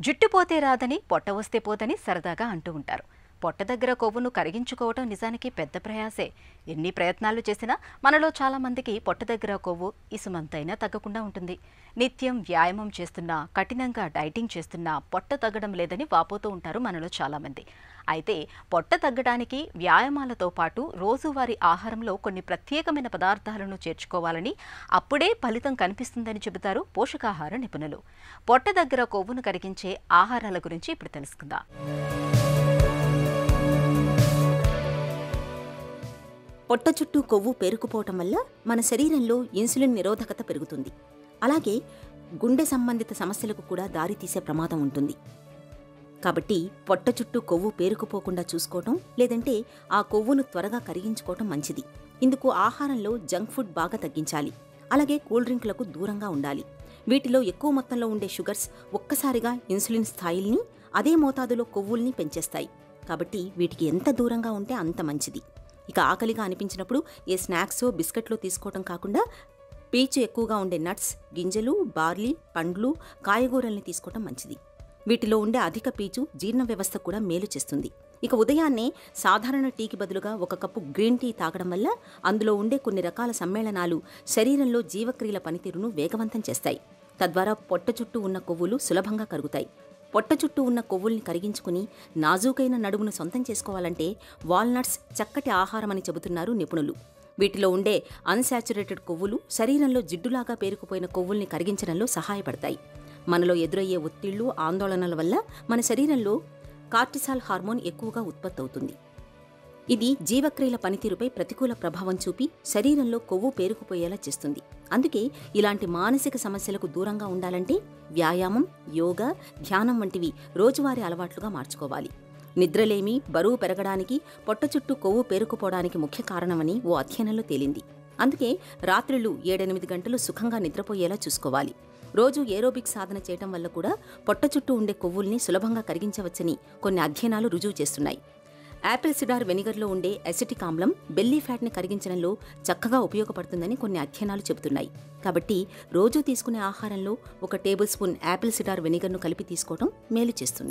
జుట్టు పోతే రాదని పొట్ట వస్తే పోదని సరదాగా అంటూ ఉంటారు. పొట్ట దగ్గర కొవ్వును కరిగించుకోవడం నిజానికి పెద్ద ప్రయాసే. ఎన్ని ప్రయత్నాలు చేసినా మనలో చాలా మందికి పొట్ట దగ్గర కొవ్వు ఇసుమంతైనా తగ్గకుండా ఉంటుంది. నిత్యం వ్యాయామం చేస్తున్నా, కఠినంగా డైటింగ్ చేస్తున్నా పొట్ట తగ్గడం లేదని వాపోతూ ఉంటారు మనలో చాలా మంది. అయితే పొట్ట తగ్గడానికి వ్యాయామాలతో పాటు రోజువారీ ఆహారంలో కొన్ని ప్రత్యేకమైన పదార్థాలను చేర్చుకోవాలని, అప్పుడే ఫలితం కనిపిస్తుందని చెబుతారు పోషకాహార నిపుణులు. పొట్ట దగ్గర కొవ్వును కరిగించే ఆహారాల గురించి ఇప్పుడు తెలుసుకుందాం. పొట్ట చుట్టూ కొవ్వు పేరుకుపోవటం వల్ల మన శరీరంలో ఇన్సులిన్ నిరోధకత పెరుగుతుంది. అలాగే గుండె సంబంధిత సమస్యలకు కూడా దారితీసే ప్రమాదం ఉంటుంది. కాబట్టి పొట్ట చుట్టూ కొవ్వు పేరుకుపోకుండా చూసుకోవటం, లేదంటే ఆ కొవ్వును త్వరగా కరిగించుకోవటం మంచిది. ఇందుకు ఆహారంలో జంక్ ఫుడ్ బాగా తగ్గించాలి. అలాగే కూల్ డ్రింకులకు దూరంగా ఉండాలి. వీటిలో ఎక్కువ మొత్తంలో ఉండే షుగర్స్ ఒక్కసారిగా ఇన్సులిన్ స్థాయిల్ని, అదే మోతాదులో కొవ్వుల్ని పెంచేస్తాయి. కాబట్టి వీటికి ఎంత దూరంగా ఉంటే అంత మంచిది. ఇక ఆకలిగా అనిపించినప్పుడు ఏ స్నాక్సో బిస్కెట్లో తీసుకోవటం కాకుండా పీచు ఎక్కువగా ఉండే నట్స్, గింజలు, బార్లీ, పండ్లు, కాయగూరల్ని తీసుకోవటం మంచిది. వీటిలో ఉండే అధిక పీచు జీర్ణ వ్యవస్థ కూడా మేలు చేస్తుంది. ఇక ఉదయాన్నే సాధారణ టీకి బదులుగా 1 కప్పు గ్రీన్ టీ తాగడం వల్ల అందులో ఉండే కొన్ని రకాల సమ్మేళనాలు శరీరంలో జీవక్రియల పనితీరును వేగవంతం చేస్తాయి. తద్వారా పొట్ట చుట్టూ ఉన్న కొవ్వులు సులభంగా కరుగుతాయి. పొట్ట చుట్టూ ఉన్న కొవ్వుల్ని కరిగించుకుని నాజూకైన నడుమును సొంతం చేసుకోవాలంటే వాల్నట్స్ చక్కటి ఆహారమని చెబుతున్నారు నిపుణులు. వీటిలో ఉండే అన్సాచురేటెడ్ కొవ్వులు శరీరంలో జిడ్డులాగా పేరుకుపోయిన కొవ్వుల్ని కరిగించడంలో సహాయపడతాయి. మనలో ఎదురయ్యే ఒత్తిళ్లు, ఆందోళనల వల్ల మన శరీరంలో కార్టిసాల్ హార్మోన్ ఎక్కువగా ఉత్పత్తి అవుతుంది. ఇది జీవక్రియల పనితీరుపై ప్రతికూల ప్రభావం చూపి శరీరంలో కొవ్వు పేరుకుపోయేలా చేస్తుంది. అందుకే ఇలాంటి మానసిక సమస్యలకు దూరంగా ఉండాలంటే వ్యాయామం, యోగా, ధ్యానం వంటివి రోజువారీ అలవాట్లుగా మార్చుకోవాలి. నిద్రలేమి బరువు పెరగడానికి, పొట్ట చుట్టూ కొవ్వు పేరుకుపోవడానికి ముఖ్య కారణమని ఓ అధ్యయనంలో తేలింది. అందుకే రాత్రులు 7-8 గంటలు సుఖంగా నిద్రపోయేలా చూసుకోవాలి. రోజు ఏరోబిక్ సాధన చేయటం వల్ల కూడా పొట్ట చుట్టూ ఉండే కొవ్వుల్ని సులభంగా కరిగించవచ్చని కొన్ని అధ్యయనాలు రుజువు చేస్తున్నాయి. యాపిల్ సిడార్ వెనిగర్లో ఉండే అసిటిక్ ఆమ్లం బెల్లీ ఫ్యాట్ని కరిగించడంలో చక్కగా ఉపయోగపడుతుందని కొన్ని అధ్యయనాలు చెబుతున్నాయి. కాబట్టి రోజూ తీసుకునే ఆహారంలో 1 టేబుల్ స్పూన్ యాపిల్ సిడార్ వెనిగర్ను కలిపి తీసుకోవడం మేలు చేస్తుంది.